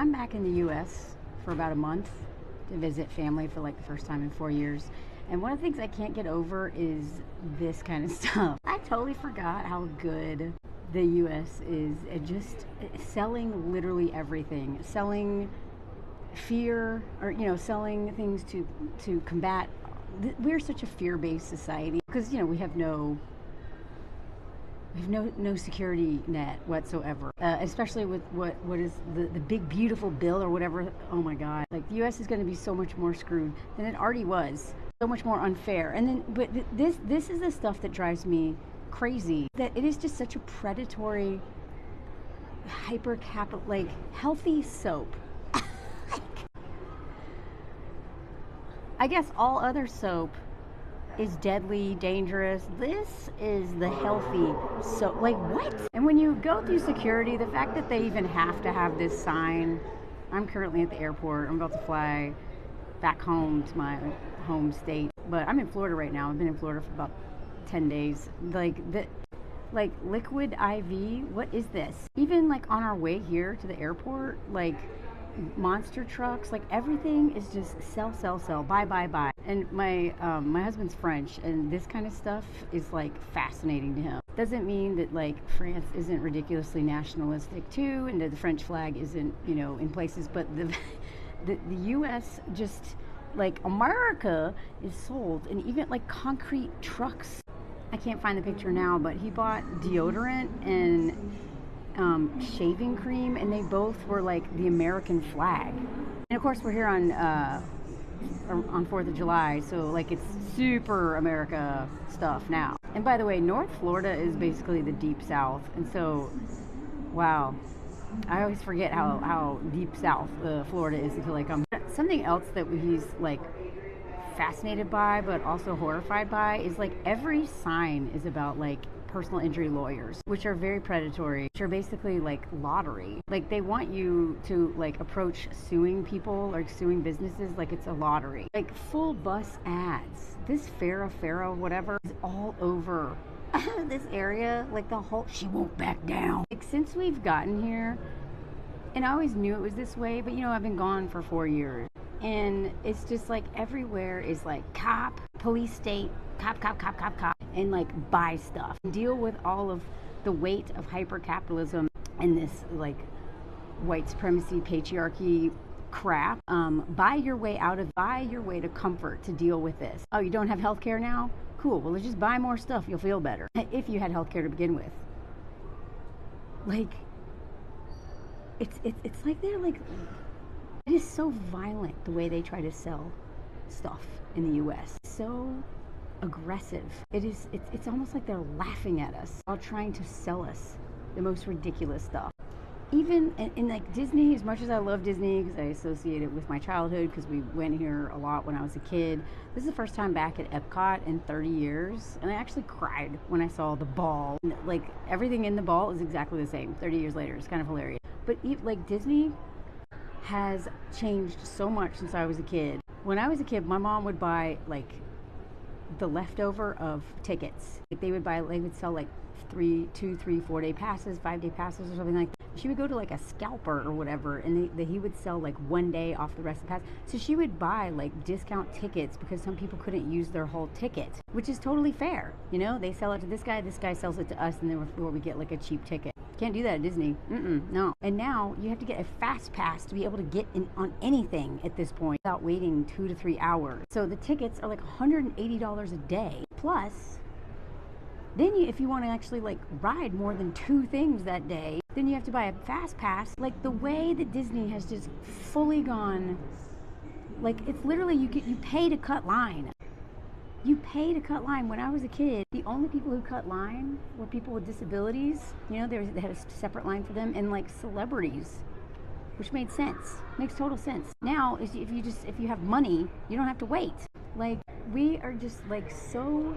I'm back in the U.S. for about a month to visit family for like the first time in 4 years. And one of the things I can't get over is this kind of stuff. I totally forgot how good the U.S. is at just selling literally everything. Selling fear, or, you know, selling things to combat. We're such a fear-based society because, you know, we have no security net whatsoever, especially with what is the big beautiful bill or whatever. Oh my God, like the U.S. is going to be so much more screwed than it already was, so much more unfair. And then, but this is the stuff that drives me crazy, that it is just such a predatory, hyper-capital, like healthy soap. I guess all other soap is deadly, dangerous. This is the healthy soap. Like, what? And when you go through security, the fact that they even have to have this sign. I'm currently at the airport. I'm about to fly back home to my home state. But I'm in Florida right now. I've been in Florida for about 10 days. Like liquid IV, what is this? Even like on our way here to the airport, like monster trucks, like everything is just sell, buy. And my husband's French, and this kind of stuff is like fascinating to him. Doesn't mean that like France isn't ridiculously nationalistic too, and that the French flag isn't, you know, in places, but the U.S. just, like, America is sold, and even like concrete trucks. I can't find the picture now, but he bought deodorant and shaving cream, and they both were like the American flag. And of course we're here on 4th of July, so like it's super America stuff now. And by the way, North Florida is basically the deep south, and so wow, I always forget how deep south Florida is until I come. Something else that he's like fascinated by but also horrified by is like every sign is about like personal injury lawyers, which are very predatory, which are basically like lottery. Like they want you to like approach suing people or suing businesses like it's a lottery. Like full bus ads. This Farrah, whatever, is all over this area. Like the whole, she won't back down. Like since we've gotten here, and I always knew it was this way, but you know, I've been gone for 4 years. And it's just like everywhere is like cop, police state, cop, and like buy stuff. Deal with all of the weight of hyper-capitalism and this like white supremacy, patriarchy crap. Buy your way to comfort to deal with this. Oh, you don't have healthcare now? Cool, well let's just buy more stuff, you'll feel better. If you had healthcare to begin with. Like, it's like they're like, it is so violent the way they try to sell stuff in the U.S. So aggressive. It's almost like they're laughing at us while trying to sell us the most ridiculous stuff. Even in like Disney, as much as I love Disney because I associate it with my childhood because we went here a lot when I was a kid. This is the first time back at Epcot in 30 years, and I actually cried when I saw the ball. Like everything in the ball is exactly the same 30 years later. It's kind of hilarious. But like Disney has changed so much since I was a kid. When I was a kid, my mom would buy like the leftover of tickets. Like they would sell like 2, 3, 4 day passes, 5 day passes or something like that. She would go to like a scalper or whatever, and he would sell like 1 day off the rest of the pass. So she would buy like discount tickets because some people couldn't use their whole ticket, which is totally fair. You know, they sell it to this guy sells it to us, and then we get like a cheap ticket. Can't do that at Disney. No. And now you have to get a fast pass to be able to get in on anything at this point without waiting 2 to 3 hours. So the tickets are like $180 a day. Plus, then if you want to actually like ride more than 2 things that day, then you have to buy a fast pass. Like the way that Disney has just fully gone, like it's literally you pay to cut line. You pay to cut line. When I was a kid, the only people who cut line were people with disabilities. You know, they had a separate line for them, and like celebrities, which made sense. Makes total sense. Now, if you have money, you don't have to wait. Like we are just like so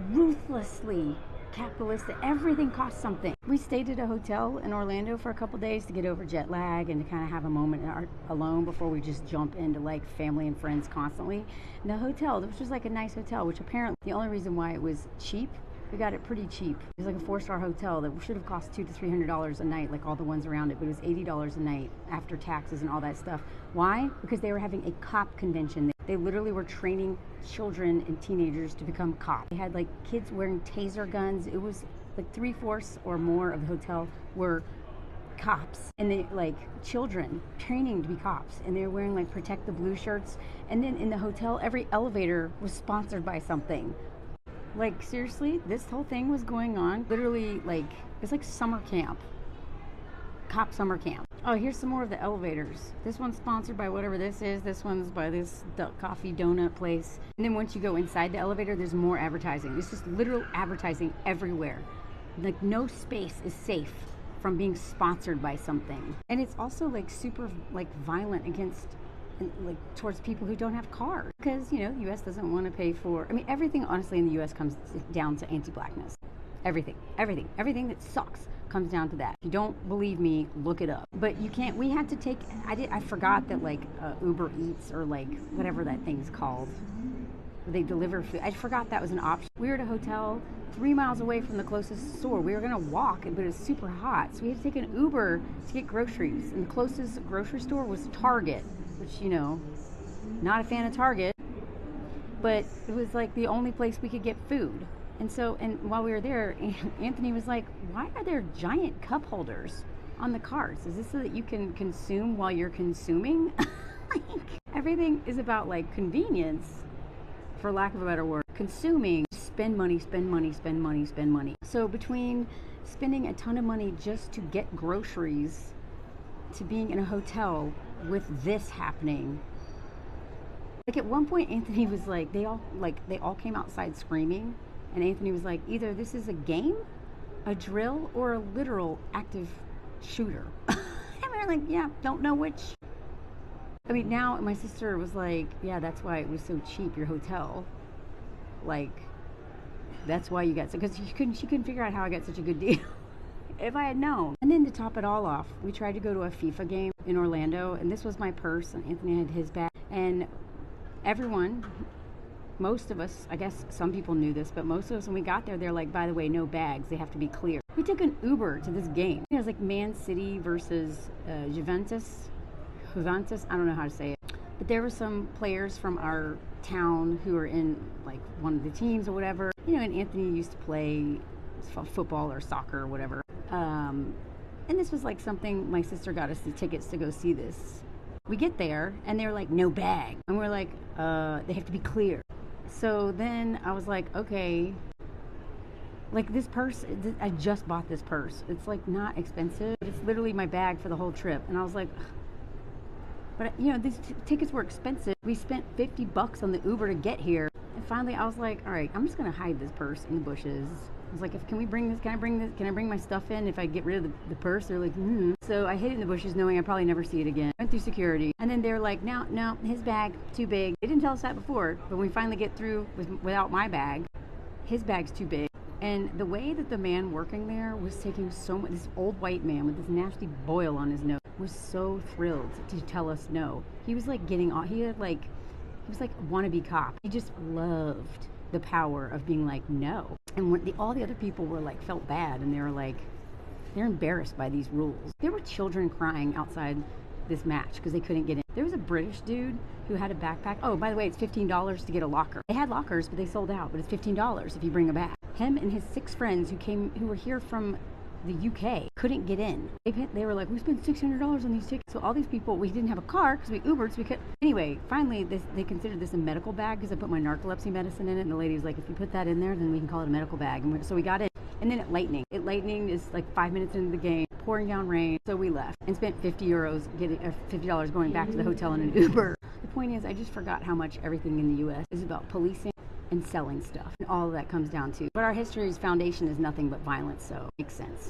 ruthlessly capitalistic. Everything costs something. We stayed at a hotel in Orlando for a couple days to get over jet lag and to kind of have a moment alone before we just jump into like family and friends constantly. And the hotel, which was like a nice hotel, which apparently the only reason why it was cheap We got it pretty cheap. It was like a 4-star hotel that should have cost $200 to $300 a night, like all the ones around it, but it was $80 a night after taxes and all that stuff. Why? Because they were having a cop convention. They literally were training children and teenagers to become cops. They had like kids wearing taser guns. It was like 3/4 or more of the hotel were cops, and they like children training to be cops, and they were wearing like protect the blue shirts. And then in the hotel, every elevator was sponsored by something. Like seriously, this whole thing was going on literally like it's like summer camp, cop summer camp. Oh, here's some more of the elevators. This one's sponsored by whatever this is. This one's by this coffee donut place. And then once you go inside the elevator, there's more advertising. It's just literal advertising everywhere. Like no space is safe from being sponsored by something. And it's also like super like violent against like towards people who don't have cars, because you know the US doesn't want to pay for, I mean everything honestly in the US comes down to anti-blackness. Everything that sucks comes down to that. If you don't believe me, look it up. But you can't, we had to take, I forgot that like Uber Eats or like whatever that thing's called, they deliver food. I forgot that was an option. We were at a hotel 3 miles away from the closest store. We were gonna walk, but it was super hot, so we had to take an Uber to get groceries. And the closest grocery store was Target, which, you know, not a fan of Target, but it was like the only place we could get food. And so, and while we were there, Anthony was like, why are there giant cup holders on the carts? Is this so that you can consume while you're consuming? Like, everything is about like convenience, for lack of a better word. Consuming, spend money. So between spending a ton of money just to get groceries to being in a hotel with this happening, like at one point Anthony was like, they all came outside screaming, and Anthony was like, either this is a game, a drill, or a literal active shooter. And we were like, yeah, don't know which. I mean, now my sister was like, yeah, that's why it was so cheap, your hotel. Like, that's why you got so, because she couldn't figure out how I got such a good deal. If I had known. And then to top it all off, we tried to go to a FIFA game in Orlando, and this was my purse, and Anthony had his bag. And everyone, most of us, I guess some people knew this, but most of us, when we got there, they're like, by the way, no bags, they have to be clear. We took an Uber to this game. It was like Man City versus Juventus, I don't know how to say it. But there were some players from our town who were in like one of the teams or whatever. You know, and Anthony used to play football or soccer or whatever. And this was like something, my sister got us the tickets to go see this. We get there and they're like, no bag. And we're like, they have to be clear. So then I was like, okay, like this purse, I just bought this purse. It's like not expensive. It's literally my bag for the whole trip. And I was like, but you know, these tickets were expensive. We spent $50 on the Uber to get here. And finally I was like, all right, I'm just gonna hide this purse in the bushes. I was like, can I bring my stuff in if I get rid of the purse? They're like, So I hid it in the bushes knowing I'd probably never see it again. Went through security. And then they're like, no, his bag, too big. They didn't tell us that before, but when we finally get through without my bag, his bag's too big. And the way that the man working there was taking so much, this old white man with this nasty boil on his nose was so thrilled to tell us no. He was like getting on, he was like a wannabe cop. He just loved the power of being like, no. And when all the other people were like, felt bad, and they were like, they're embarrassed by these rules. There were children crying outside this match because they couldn't get in. There was a British dude who had a backpack. Oh, by the way, it's $15 to get a locker. They had lockers, but they sold out, but it's $15 if you bring a bag. Him and his 6 friends who were here from the UK couldn't get in. They were like, we spent $600 on these tickets. So all these people, we didn't have a car because we Ubered, so we could. Anyway, finally, they considered this a medical bag because I put my narcolepsy medicine in it, and the lady was like, if you put that in there, then we can call it a medical bag. And so we got in. And then it lightning is like 5 minutes into the game, pouring down rain. So we left and spent $50 going back to the hotel in an Uber. The point is, I just forgot how much everything in the US is about policing and selling stuff. And all of that comes down to. But our history's foundation is nothing but violence, so it makes sense.